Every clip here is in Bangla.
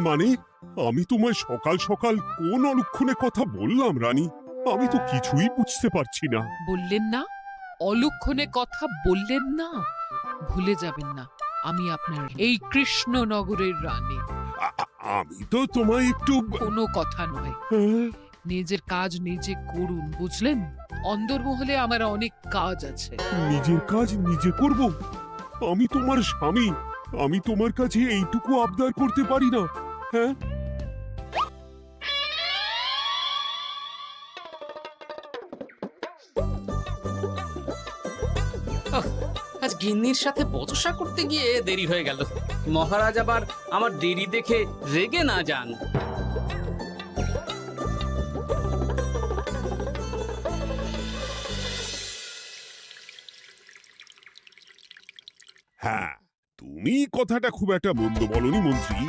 মানে আমি তোমায় সকাল সকাল কোন অলক্ষণে কথা বললাম রানী? আমি তো কিছুই বুঝতে পারছি না। বললেন না, অলক্ষণে কথা বললেন না। ভুলে যাবেন না, আমি আপনার এই কৃষ্ণনগরের রানী। আমি তো তোমায় একটু কোনো কথা নয়, নিজের কাজ নিজে করুন, বুঝলেন? অন্দরমহলে আমার অনেক কাজ আছে। নিজের কাজ নিজে করব? আমি তোমার স্বামী, আমি তোমার কাছে এইটুকু আবদার করতে পারি না? হ্যাঁ, আজ গিন্নির সাথে বচসা করতে গিয়ে দেরি হয়ে গেল। মহারাজ আবার আমার দেরি দেখে রেগে না যান। হ্যাঁ, তুমি কথাটা খুব একটা মন্দ বলনি মন্ত্রী।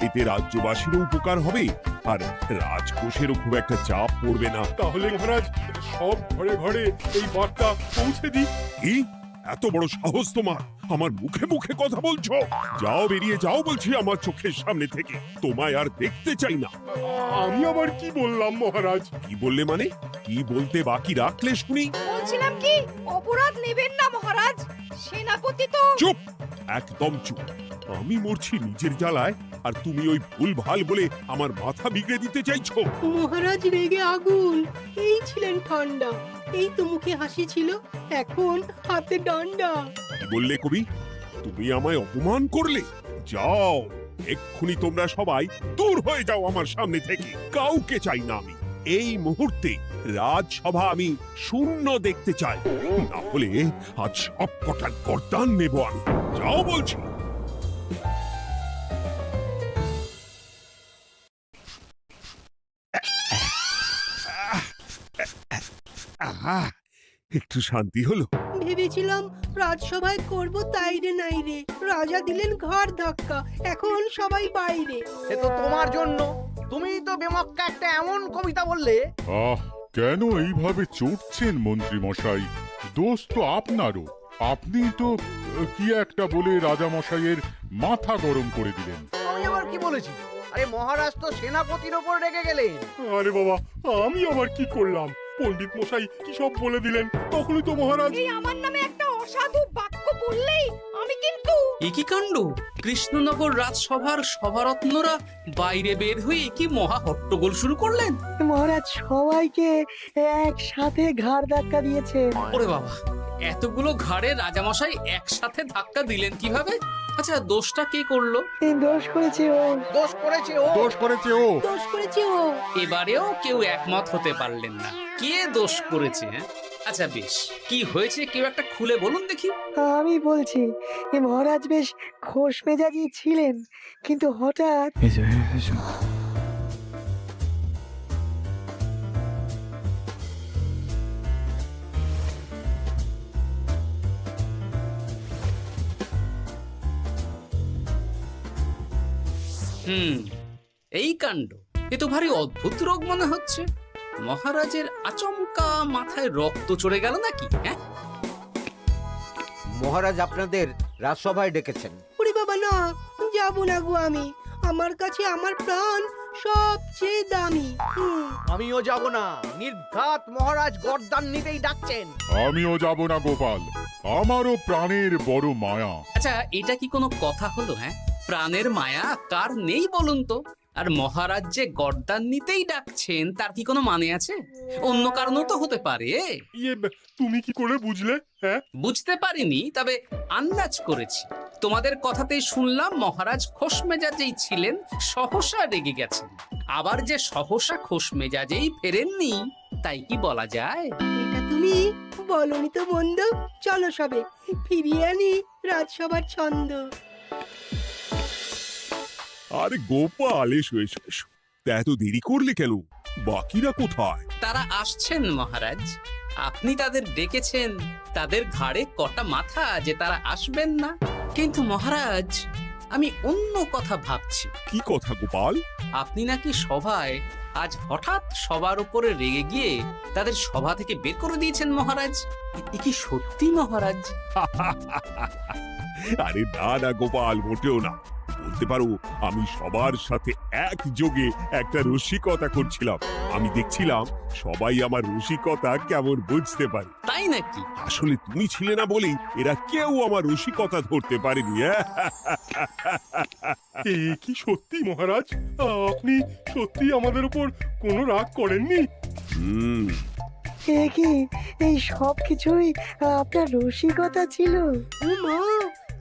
এতে রাজ্যবাসীরও উপকার হবে আর রাজকোষেরও খুব একটা চাপ পড়বে না। তাহলে মহারাজ সব ঘরে ঘরে এই বার্তা পৌঁছে দিই। কি এত বড় সাহস তোমার? আমার মুখে মুখে কথা বলছো? যাও, বেরিয়ে যাও বলছি আমার চোখের সামনে থেকে। তোমায় আর দেখতে চাই না। আমি আবার কি বললাম মহারাজ? কি বললে মানে? কি বলতে বাকি রাখলে শুনি? বলছিলাম কি, অপরাধ নেবেন না মহারাজ, সেনাপতি তো। চুপ, একদম চুপ। আমি মরছি নিজের জ্বালায় আর তুমি ওই ভুল ভাল বলে আমার মাথা বিগড়ে দিতে চাইছো। মহারাজ রেগে আগুন, এই ছিলেন ঠান্ডা, এই তো মুখে হাসি ছিল, এখন হাতে ডান্ডা। কি বললে কবি? তুমি আমায় অপমান করলে? যাও, এক্ষুনি তোমরা সবাই দূর হয়ে যাও আমার সামনে থেকে। কাউকে চাই না আমি। এই মুহূর্তে রাজসভা আমি শূন্য দেখতে চাই, না হলে আজ সব কটা গর্দান নেব আমি। যাও বলছি। একটু শান্তি হলো। ভেবেছিলাম রাজসভায় করব তাই রে নাই রে, রাজা দিলেন ঘর ধাক্কা, এখন সবাই বাইরে। সে তো তোমার জন্য, তুমিই তো বেমক্কা একটা এমন কবিতা বললে। কেন এইভাবে চড়ছেন মন্ত্রী মশাই? দোষ তো আপনারও। আপনি তো কি একটা বলে রাজা মশাইয়ের মাথা গরম করে দিলেন। আমি আবার কি বলেছি? আরে মহারাজ তো সেনাপতির ওপর রেগে গেলেন। আরে বাবা, আমি আবার কি করলাম? পণ্ডিত মশাই কি সব বলে দিলেন, তখনই তো মহারাজ। এই আমার নামে একটা অসাধু বাক্য বললেই আমি কিন্তু। এ কি কাণ্ড! কৃষ্ণনগর রাজসভার সভারত্নরা বাইরে বের হয়ে কি মহা হট্টগোল শুরু করলেন। মহারাজ সবাইকে একসাথে ঘাড় ধাক্কা দিয়েছে। ওরে বাবা, এতগুলো ঘাড়ে রাজামশাই একসাথে ধাক্কা দিলেন কিভাবে? আচ্ছা, দোষটা কে করলো? দোষ করেছে ও, দোষ করেছে ও। দোষ করেছে ও। দোষ করেছে ও। এবারেও কেউ একমত হতে পারলেন না কে দোষ করেছে। আচ্ছা বেশ, কি হয়েছে কেউ একটা খুলে বলুন দেখি। আমি বলছি, মহারাজ বেশ খোশ মেজাজি ছিলেন, কিন্তু হঠাৎ এই কাণ্ড! এ তো ভারী অদ্ভুত রোগ মনে হচ্ছে। মহারাজের আচমকা মাথায় রক্ত চড়ে গেল নাকি? হ্যাঁ, মহারাজ আপনাদের রাজসভায় ডেকেছেন। ওরে বাবা না, যাব না গো আমি, আমার কাছে আমার প্রাণ সবচেয়ে দামি। আমিও যাব না, নির্ঘাত মহারাজ গর্দান নিতেই ডাকছেন। আমিও যাব না গোপাল, আমারও প্রাণের বড় মায়া। আচ্ছা, এটা কি কোনো কথা হলো? হ্যাঁ, প্রাণের মায়া কার নেই বলুন তো? আর মহারাজ যে গর্দান নিতেই ডাকছেন তার কি কোনো মানে আছে? অন্য কারণও তো হতে পারে। তুমি কি করে বুঝলে? হ্যাঁ, বুঝতে পারিনি, তবে আন্দাজ করেছি। তোমাদের কথাতেই শুনলাম মহারাজ খোশ মেজাজেই ছিলেন, সহসা রেগে গেছেন। আবার যে সহসা খোশ মেজাজেই ফেরেননি, তাই কি বলা যায়? এটা তুমি বলনি তো বন্ধু, চলো সবে ফিরিয়ে আনি রাজসভার ছন্দ। আরে গোপাল, এসো এসো এসো। তা এত দেরি করলে কেন? বাকিরা কোথায়? তারা আসছেন মহারাজ। আপনি তাদের ডেকেছেন, তাদের ঘাড়ে কটা মাথা যে তারা আসবেন না। কিন্তু মহারাজ, আমি অন্য কথা ভাবছি। কি কথা গোপাল? আপনি নাকি সভায় আজ হঠাৎ সবার উপরে রেগে গিয়ে তাদের সভা থেকে বের করে দিয়েছেন মহারাজ। এ কি সত্যি মহারাজ? আরে না না গোপাল, মোটেও না। বলতে পারো আমি সবার সাথে একযোগে একটা রসিকতা করছিলাম। আমি দেখছিলাম সবাই আমার রসিকতা কেমন বুঝতে পারে। তাই নাকি? আসলে তুমি ছিলে না বলেই এরা কেউ আমার রসিকতা ধরতে পারেনি। এ কি সত্যি মহারাজ? আপনি সত্যি আমাদের উপর কোনো রাগ করেননি? হুম, এ কি, এই সব কিছুই আপনার রসিকতা ছিল? ও মা,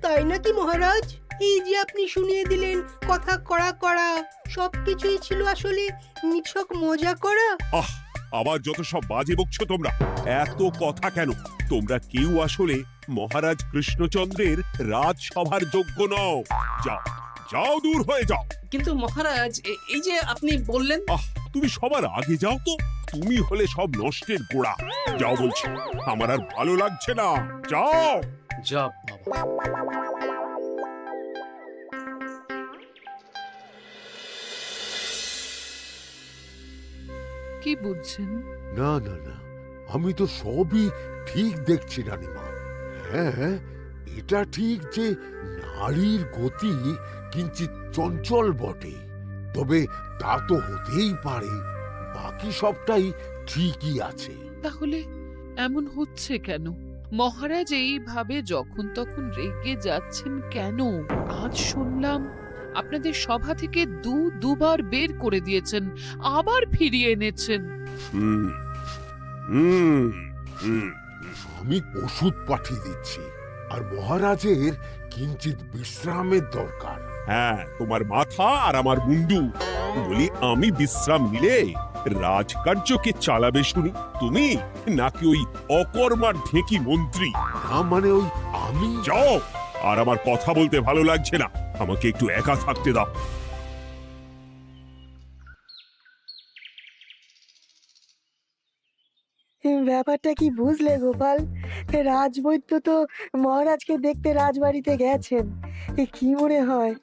তাই নাকি মহারাজ? এই যে আপনি শুনিয়ে দিলেন কথা কড়া কড়া, সবকিছুই ছিল আসলে নিছক মজা করা। আহ, আবার যত সব বাজে বকছো তোমরা। এত কথা কেন? তোমরা কেউ আসলে মহারাজ কৃষ্ণচন্দ্রের রাজসভার যোগ্য নও। যাও, যাও, দূর হয়ে যাও। কিন্তু মহারাজ, এই যে আপনি বললেন। আহ, তুমি সবার আগে যাও তো। তুমি হলে সব নষ্টের গোড়া। যাও বলছি, আমার আর ভালো লাগছে না। যাও। জব বাবা। কি বুঝছেন? না না না, আমি তো সবই ঠিক দেখছি রানীমা। হ্যাঁ, এটা ঠিক যে নারীর গতি কিঞ্চিত চঞ্চল বটে, তবে তা তো হতেই পারে। বাকি সবটাই ঠিকই আছে। তাহলে এমন হচ্ছে কেন? মহারাজ এইভাবে যখন তখন রেগে যাচ্ছেন কেন? আজ শুনলাম আপনাদের সভা থেকে দুবার বের করে দিয়েছেন, আবার ফিরিয়ে এনেছেন। হুম, হুম, হুম। আমি ওষুধ পাঠিয়ে দিচ্ছি, আর মহারাজের কিঞ্চিত বিশ্রামের দরকার। হ্যাঁ, তোমার মাথা আর আমার মুন্ডু। বলি, আমি বিশ্রাম নিলে রাজকার্যকে চালাবে শুনি তুমি, নাকি ওই অকর্মার ঢেকি মন্ত্রী? না মানে ওই আমি। যাও, আর আমার কথা বলতে ভালো লাগছে না। আমাকে একটু একা থাকতে দাও। ব্যাপারটা কি বুঝলে গোপাল? রাজবৈদ্য তো মহারাজকে দেখতে রাজবাড়িতে গেছেন। কি মনে হয়?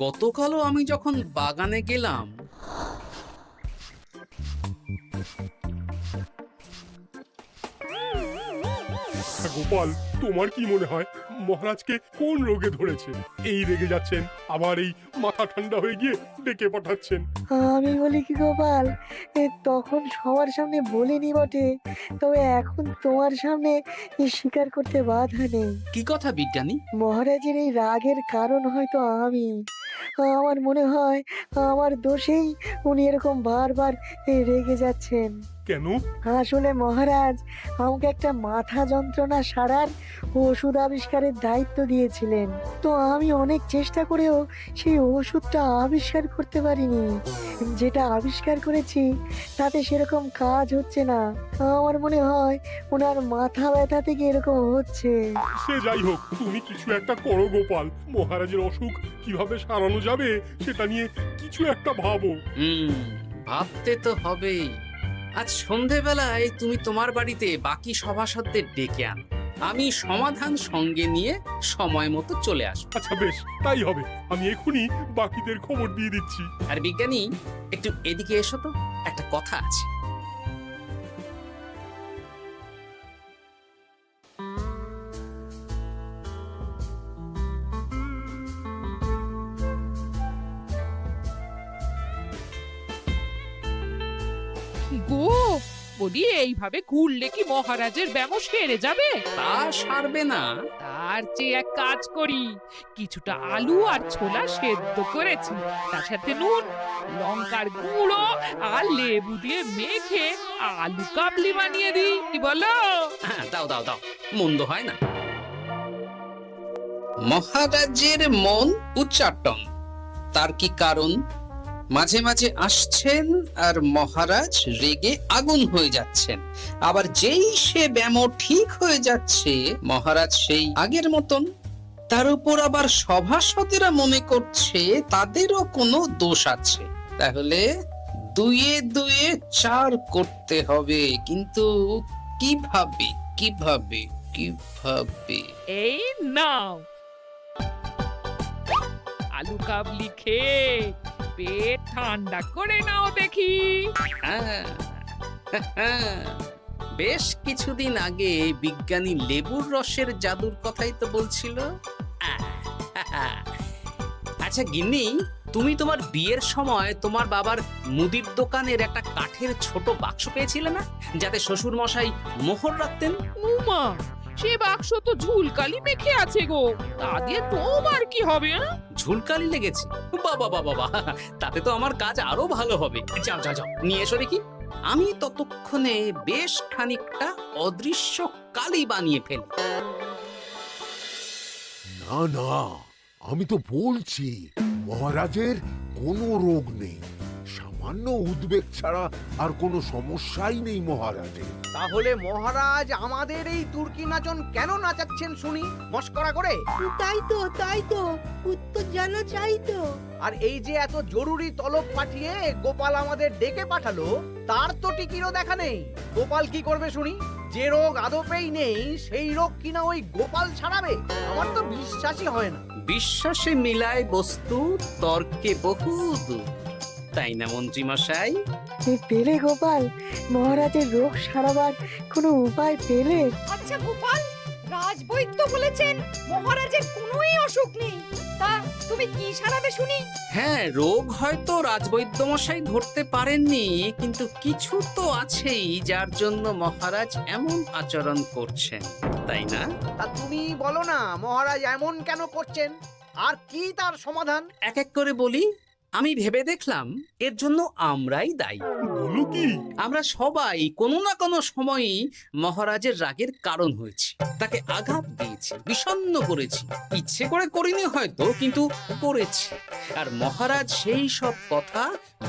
গতকালও আমি যখন বাগানে গেলাম, গোপাল, তোমার কি মনে হয় মহারাজকে কোন রোগে ধরেছে? এই রেগে যাচ্ছেন, আবার এই মাথা ঠান্ডা হয়ে গিয়ে ডেকে পাঠাচ্ছেন। আমি বলি কি গোপাল, তখন সবার সামনে বলিনি বটে, তবে এখন তোমার সামনে স্বীকার করতে বাধা নেই। কি কথা বিজ্ঞানী? মহারাজের এই রাগের কারণ হয়তো আমি। আমার মনে হয় আমার দোষেই উনি এরকম বারবার রেগে যাচ্ছেন। কেন? আসলে মহারাজ আমাকে একটা মাথা যন্ত্রণা সারার ওষুধ আবিষ্কারের দায়িত্ব দিয়েছিলেন, তো আমি অনেক চেষ্টা করেও সেই ওষুধটা আবিষ্কার করতে পারিনি। যেটা আবিষ্কার করেছি তাতে সেরকম কাজ হচ্ছে না। আমার মনে হয় ওনার মাথা ব্যথা থেকে এরকম হচ্ছে। সে যাই হোক, তুমি কিছু একটা করো গোপাল। মহারাজের অসুখ কিভাবে সারানো যাবে সেটা নিয়ে কিছু একটা ভাবো। ভাবতে তো হবেই। আজ সন্ধেবেলায় তুমি তোমার বাড়িতে বাকি সভাসদদের ডেকে আনো, আমি সমাধান সঙ্গে নিয়ে সময় মতো চলে আসবো। আচ্ছা বেশ, তাই হবে। আমি এখনই বাকিদের খবর দিয়ে দিচ্ছি। আর বিজ্ঞানী, একটু এদিকে এসো তো, একটা কথা আছে। গো, বলি এইভাবে ঘুরলে কি মহারাজের ব্যামো সেরে যাবে? তা সারবে না। তার চেয়ে এক কাজ করি, কিছুটা আলু আর ছোলা সেদ্ধ করেছি, তার সাথে নুন, লঙ্কার গুঁড়ো আর লেবু দিয়ে মেখে আলু কাবলি বানিয়ে দিই, কি বলো? হ্যাঁ, দাও দাও দাও, মন্দ হয় না। মহারাজের মন উচ্চাটন, তার কি কারণ? মাঝে মাঝে আসছেন আর মহারাজ রেগে আগুন হয়ে যাচ্ছেন, আবার যেই সে ব্যামো ঠিক হয়ে যাচ্ছে মহারাজ সেই আগের মতন। তার উপর আবার সভাসদেরা মনে করছে তাদেরও কোনো দোষ আছে। তাহলে দুয়ে দুয়ে চার করতে হবে, কিন্তু কিভাবে কিভাবে কিভাবে? এই নাও আলু কাবলি খেয়ে পেট ঠান্ডা করে নাও দেখি। বেশ কিছুদিন আগে বিজ্ঞানী লেবুর রসের জাদুর কথাই তো বলছিল। আজ আচ্ছা গিন্নি, তুমি তোমার বিয়ের সময় তোমার বাবার মুদির দোকানের একটা কাঠের ছোট বাক্স পেয়েছিলে না, যাতে শ্বশুর মশাই মোহর রাখতেন? উমা, সে বাক্স তো ঝুলকালি মেখে আছে গো, তা দিয়ে তোমার কি হবে? ঝুলকালি লেগেছে? বাবা বাবা বাবা, তাতে তো আমার কাজ আরো ভালো হবে। যাও যাও যাও, নিয়ে এসো দেখি। আমি ততক্ষণে বেশ খানিকটা অদৃশ্য কালি বানিয়ে ফেলি। না না, আমি তো বলছি মহারাজের কোনো রোগ নেই, সামান্য উদ্বেগ ছাড়া আর কোনো সমস্যাই নেই মহারাজের। তাহলে মহারাজ আমাদের এই তুর্কি নাচন কেন নাচাচ্ছেন শুনি, মস্করা করে? তাই তো উত্তর জানা চাই তো। আর এই যে এত জরুরি তলব পাঠিয়ে গোপাল আমাদের ডেকে পাঠালো, তার তো টিকিরও দেখা নেই। গোপাল কি করবে শুনি? যে রোগ আদপেই নেই সেই রোগ কিনা ওই গোপাল ছাড়াবে? আমার তো বিশ্বাসই হয় না। বিশ্বাসে মিলায় বস্তু, তর্কে বহু দূর, তাই না মন্ত্রী মশাই? পেলে গোপাল, মহারাজের রোগ সারাবার কোনো উপায় পেলে? আচ্ছা গোপাল, রাজবৈদ্য বলেছেন মহারাজের কোনোই অসুখ নেই, তা তুমি কি সারাবে শুনি? হ্যাঁ, রোগ হয়তো রাজবৈদ্য মশাই ধরতে পারেননি, কিন্তু কিছু তো আছেই যার জন্য মহারাজ এমন আচরণ করছেন, তাই না? তা তুমি বলো না মহারাজ এমন কেন করছেন, আর কি তার সমাধান? এক এক করে বলি। আমি ভেবে দেখলাম এর জন্য আমরাই দায়ী। বলো কি? আমরা সবাই কোনো না কোনো সময়ই মহারাজের রাগের কারণ হয়েছি, তাকে আঘাত দিয়েছি, বিষণ্ণ করেছি। ইচ্ছে করে করিনি হয়তো, কিন্তু করেছি। আর মহারাজ সেই সব কথা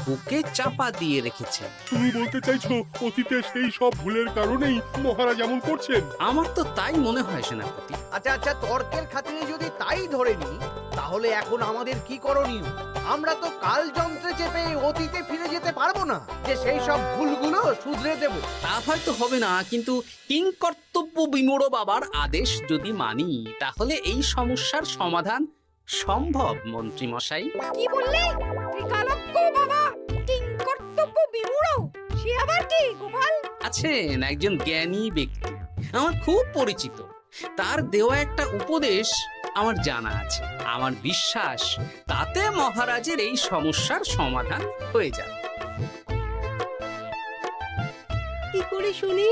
বুকে চাপা দিয়ে রেখেছেন। তুমি বলতে চাইছো অতীতে সেই সব ভুলের কারণেই মহারাজ এমন করছেন? আমার তো তাই মনে হয় সেনাপতি। আচ্ছা তর্কের খাতিরে যদি তাই ধরে নি, তাহলে এখন আমাদের কি করণীয়? আমরা তো কাল যন্ত্রে চেপে অতীতে ফিরে যেতে পারবো না যে সেই সব ভুলগুলো শুধরে দেব। তা হয়তো হবে না, কিন্তু কিংকর্তব্য বিমূঢ় বাবার আদেশ যদি মানি, তাহলে এই সমস্যার সমাধান সম্ভব মন্ত্রী মশাই। কি বললে? ত্রিকালজ্ঞ বাবা কিংকর্তব্য বিমূঢ়, সে আবার কি গোপাল? আছেন একজন জ্ঞানী ব্যক্তি, আমার খুব পরিচিত। তার দেওয়া একটা উপদেশ আমার জানা আছে। আমার বিশ্বাস তাতে মহারাজের এই সমস্যার সমাধান হয়ে যাবে। কি করে শুনি?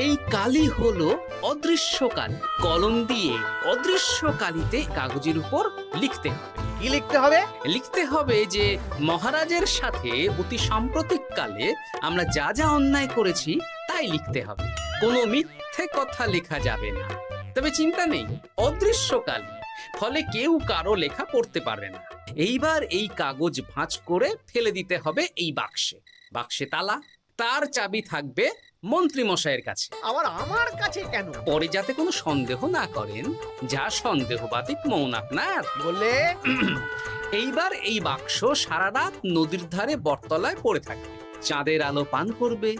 এই কালি হলো অদৃশ্য কালি। কলম দিয়ে অদৃশ্য কালিতে কাগজের উপর লিখতে হবে। কি লিখতে হবে? লিখতে হবে যে মহারাজের সাথে অতি সাম্প্রতিক কালে আমরা যা যা অন্যায় করেছি তাই লিখতে হবে। কোনো মিথ্যে কথা লেখা যাবে না। তবে চিন্তা নেই, অদৃশ্য কালি, ফলে কেউ কারো লেখা পড়তে পারবে না। এইবার এই কাগজ ভাঁজ করে ফেলে দিতে হবে এই বাক্সে। বাক্সে তালা, তার চাবি থাকবে মন্ত্রী মশাইয়ের কাছে। আবার আমার কাছে কেন? পরে যাতে কোনো সন্দেহ না করেন, যা সন্দেহবাতিক মৌন আপনার। বললে এইবার এই বাক্স সারা রাত নদীর ধারে বটতলায় পড়ে থাকবে, চাঁদের আলো পান করবে।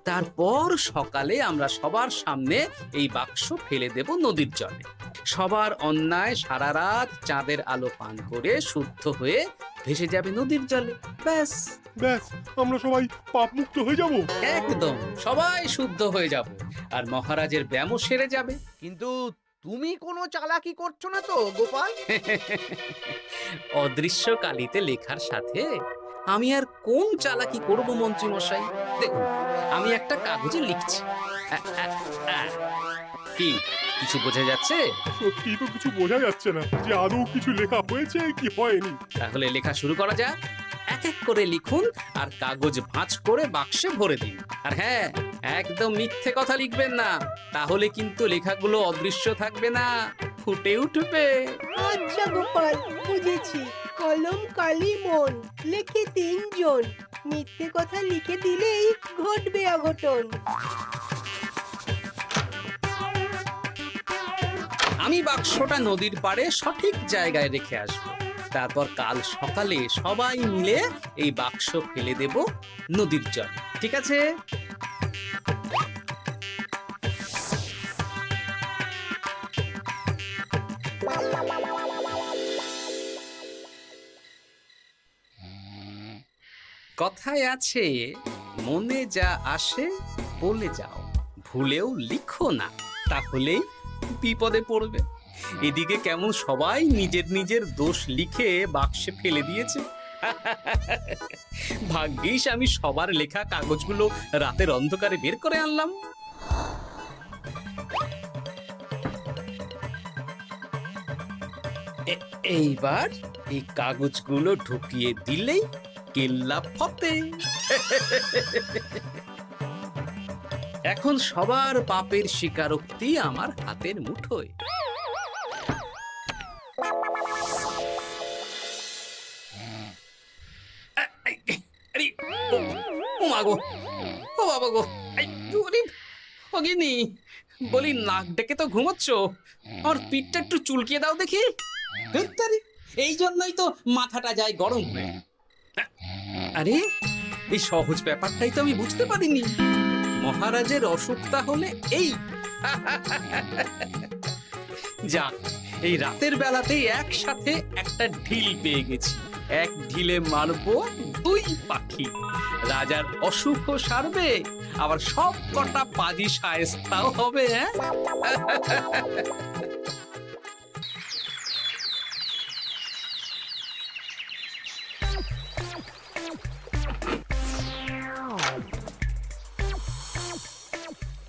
তারপর সকালে আমরা সবার সামনে এই বাক্স ফেলে দেব নদীর জলে। সবার অন্যায় সারা রাত চাঁদের আলো পান করে শুদ্ধ হয়ে ভেসে যাবে নদীর জলে। ব্যাস ব্যাস, আমরা সবাই পাপ মুক্ত হয়ে যাব। একদম সবাই শুদ্ধ হয়ে যাব, আর মহারাজের ব্যামো সেরে যাবে। কিন্তু তুমি কোনো চালাকি করছো না তো গোপাল? অদৃশ্য কালিতে লেখার সাথে আমি আর কোন চালাকি করব মন্ত্রী মশাই? দেখুন, আমি একটা কাগজে লিখছি। কি কিছু বোঝা যাচ্ছে? সত্যি তো কিছু বোঝা যাচ্ছে না যে আদৌ কিছু লেখা হয়েছে কি হয়নি। তাহলে লেখা শুরু করা যাক। এক এক করে লিখুন আর কাগজ ভাঁজ করে বাক্সে ভরে দিন। আর হ্যাঁ, একদম মিথ্যে কথা লিখবেন না, তাহলে কিন্তু লেখাগুলো অদৃশ্য থাকবে না, ফুটে উঠবে। আচ্ছা গোপাল, বুঝেছি। কলম কালি মন, লেখে 3 জন, মিথ্যে কথা লিখে দিলেই ঘটবে অঘটন। আমি বাক্সটা নদীর পাড়ে সঠিক জায়গায় রেখে আসব। তারপর কাল সকালে সবাই মিলে এই বাক্স ফেলে দেব নদীর জলে। ঠিক আছে? কথায় আছে, মনে যা আসে বলে যাও, ভুলেও লিখো না, তাহলেই বিপদে পড়বে। এদিকে কেমন সবাই নিজের নিজের দোষ লিখে বাক্সে ফেলে দিয়েছে। ভাগ্যিস আমি সবার লেখা কাগজগুলো রাতের অন্ধকারে বের করে আনলাম। এইবার এই কাগজগুলো ঢুকিয়ে দিলেই কেল্লা ফতে। এখন সবার পাপের স্বীকারোক্তি আমার হাতের মুঠোয়। ও বাবা গো, বলি নাক ডেকে তো ঘুমোচ্ছ, আমার পিঠটা একটু চুলকিয়ে দাও দেখি। এই জন্যই তো মাথাটা যায় গরম হয়ে। আরে এই সহজ ব্যাপারটাই তো আমি বুঝতে পারিনি। মহারাজের অসুখ তাহলে এই। যাক, এই রাতের বেলাতেই একসাথে একটা ঢিল পেয়ে গেছি। এক ঢিলে মারবো 2 পাখি। রাজার অসুখও সারবে, আবার সব কটা পাজি শায়েস্তাও হবে।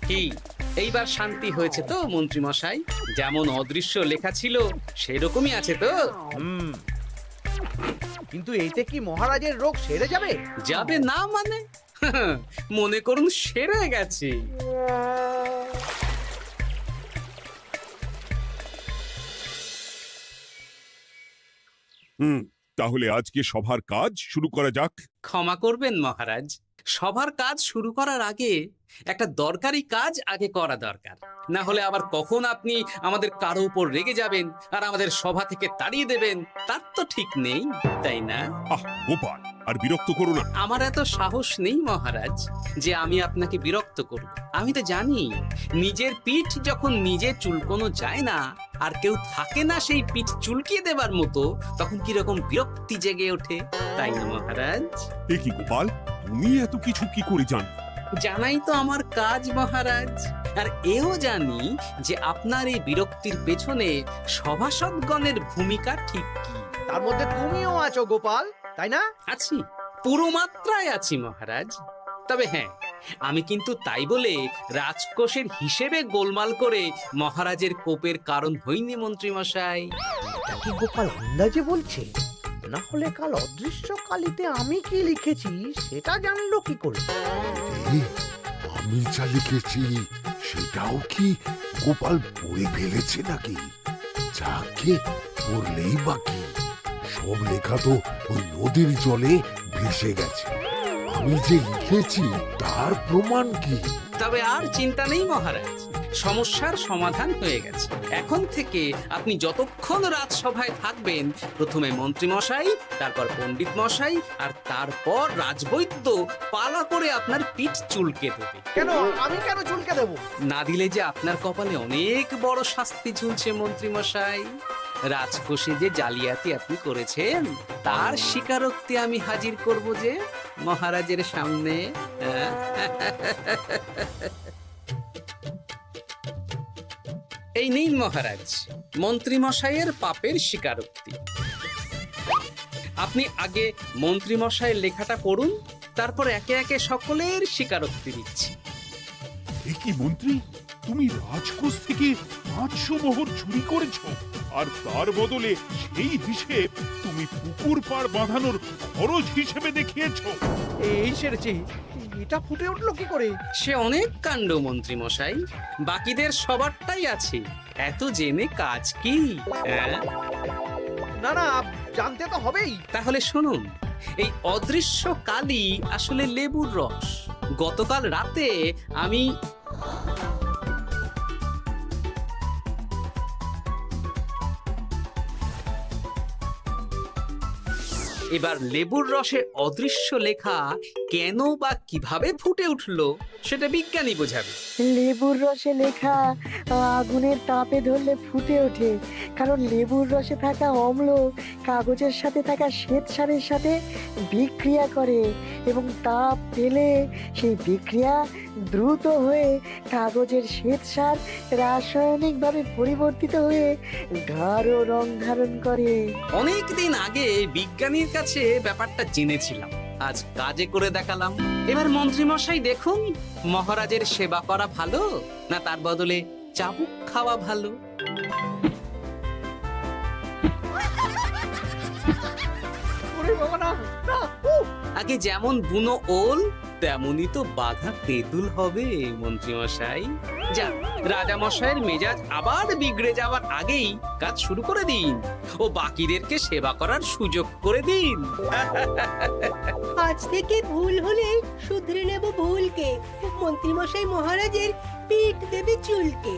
কি এইবার শান্তি হয়েছে তো মন্ত্রী মশাই? যেমন অদৃশ্য লেখা ছিল সেরকমই আছে তো? কিন্তু এতে কি মহারাজের রোগ সেরে যাবে? যাবে না মানে? মনে করুন সেরে গেছে। তাহলে আজকে সভার কাজ শুরু করা যাক। ক্ষমা করবেন মহারাজ, সবার কাজ শুরু করার আগে একটা দরকারি কাজ আগে করা দরকার। না হলে আবার কখন আপনি আমাদের কারো উপর রেগে যাবেন আর আমাদের সভা থেকে তাড়িয়ে দেবেন তার তো ঠিক নেই, তাই না? গোপাল, আর বিরক্ত করো না। আমার এত সাহস নেই মহারাজ যে আমি আপনাকে বিরক্ত করব। আমি তো জানি নিজের পিঠ যখন নিজে চুলকোনো যায় না, আর কেউ থাকে না সেই পিঠ চুলকিয়ে দেবার মতো, তখন কিরকম বিরক্তি জেগে ওঠে, তাই না মহারাজ? এ কি গোপাল, তুমি এত কিছু কি করে জানো? জানাই তো আমার কাজ মহারাজ। আর এও জানি যে আপনার এই বিরক্তির পেছনে সভাসদগণের ভূমিকা ঠিক কি। তার মধ্যে তুমিও আছো গোপাল, তাই না? আছি, পুরো মাত্রায় আছি মহারাজ। তবে হ্যাঁ, আমি কিন্তু তাই বলে রাজকোষের হিসেবে গোলমাল করে মহারাজের কোপের কারণ হইনি মন্ত্রী মশাই। এটা কি গোপাল আন্দাজে বলছে? না হলে কাল অদৃশ্য কালিতে আমি কি লিখেছি সেটা জানলো কি করে? আমি যা লিখেছি সেটাও কি গোপাল পড়ে ফেলেছে নাকি? যাকে পড়লেই বাকি, সব লেখা তো ওই নদীর জলে ভেসে গেছে। আমি যে লিখেছি তার প্রমাণ কি? তবে আর চিন্তা নেই মহারাজ, সমস্যার সমাধান হয়ে গেছে। এখন থেকে আপনি যতক্ষণ রাজসভায় থাকবেন, প্রথমে মন্ত্রী মশাই, তারপর পণ্ডিত মশাই, আর তারপর রাজবৈদ্য পালা করে আপনার পিঠ চুলকে দেবে। কেন আমি কেন চুলকে দেব? না দিলে যে আপনার কপালে অনেক বড় শাস্তি ঝুলছে মন্ত্রী মশাই। রাজকোষে যে জালিয়াতি আপনি করেছেন তার স্বীকারোক্তি আমি হাজির করব যে মহারাজের সামনে। এই নিন মহারাজ, মন্ত্রী মশাইয়ের পাপের স্বীকারোক্তি। আপনি আগে মন্ত্রী মশাইয়ের লেখাটা পড়ুন, তারপর একে একে সকলের স্বীকারোক্তি দিচ্ছি। এ কি মন্ত্রী, তুমি রাজকোষ থেকে 500 মোহর চুরি করেছো, আর তার বদলে সেই হিসেব তুমি পুকুর পাড় বাঁধানোর খরচ হিসেবে দেখিয়েছো। এই সেরেছে, এটা ফুটে উঠলো কি করে? সে অনেক কাণ্ড মন্ত্রী মশাই, বাকিদের সবারটাই আছে, এত জেনে কাজ কি? না না, জানতে তো হবেই। তাহলে শুনুন, এই অদৃশ্য কালি আসলে লেবুর রস। গতকাল রাতে আমি এবার লেবুর রসের অদৃশ্য লেখা কেন বা কিভাবে ফুটে উঠলো সেটা বিজ্ঞানী বোঝাবে। লেবুর রসে লেখা আগুনের তাপে ধরলে ফুটে ওঠে, কারণ লেবুর রসে থাকা অম্ল কাগজের সাথে থাকা শ্বেতসারের সাথে বিক্রিয়া করে এবং তাপ পেলে সেই বিক্রিয়া দ্রুত হয়ে কাগজের শ্বেতসার রাসায়নিকভাবে পরিবর্তিত হয়ে গাঢ় রং ধারণ করে। অনেক দিন আগে বিজ্ঞানীর কাছে ব্যাপারটা জেনেছিলাম, আজ কাজে করে দেখালাম। এবার মন্ত্রী মশাই দেখুন, মহারাজের সেবা করা ভালো না তার বদলে চাবুক খাওয়া ভালো? ওরে বাবা না, না, উফ! আগে যেমন বুনো ওল তেমনই তো বাঘা তেঁতুল হবে মন্ত্রী মশাই। যা, রাজা মশাইয়ের মেজাজ আবার বিগড়ে যাওয়ার আগেই কাজ শুরু করে দিন ও বাকিদেরকে সেবা করার সুযোগ করে দিন। আজ থেকে ভুল হলে শুধরে নেব ভুলকে। মন্ত্রীমশাই মহারাজের পিঠ দেবে চুলকে।